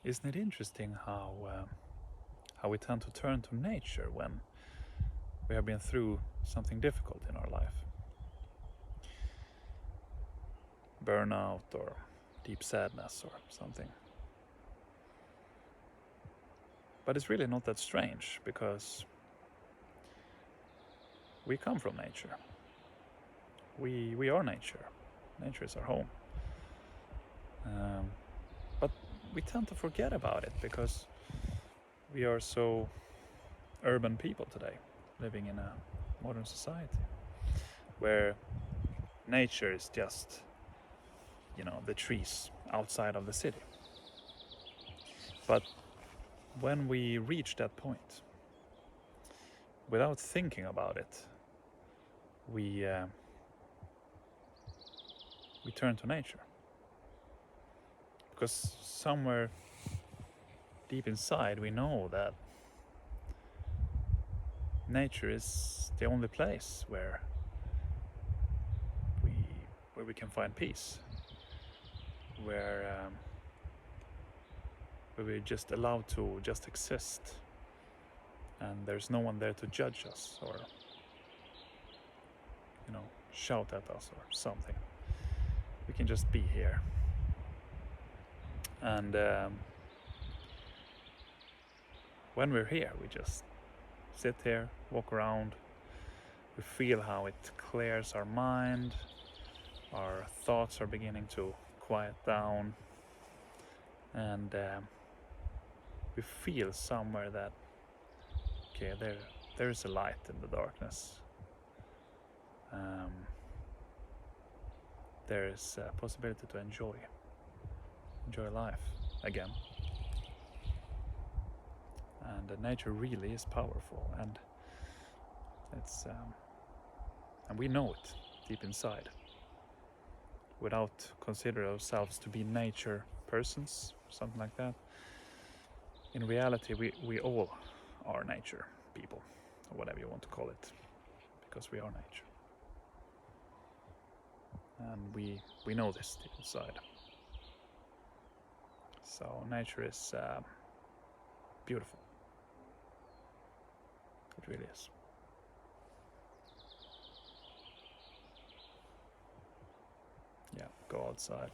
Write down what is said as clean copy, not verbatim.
isn't it interesting how we tend to turn to nature when we have been through something difficult in our life? Burnout or deep sadness or something. But it's really not that strange, because we come from nature. We are nature. Nature is our home. But we tend to forget about it because we are so urban people today, living in a modern society where nature is just, the trees outside of the city. But when we reach that point, without thinking about it, we turn to nature, because somewhere deep inside we know that nature is the only place where we can find peace, where we're just allowed to just exist, and there's no one there to judge us or shout at us or something. We can just be here. And when we're here, we just sit here, walk around. We feel how it clears our mind. Our thoughts are beginning to quiet down. And we feel somewhere that, okay, there is a light in the darkness. There is a possibility to enjoy life again. And nature really is powerful, and it's and we know it deep inside, without consider ourselves to be nature persons, something like that. In reality, we all are nature people, or whatever you want to call it, because we are nature. And we know this deep inside. So nature is beautiful. It really is. Yeah, go outside,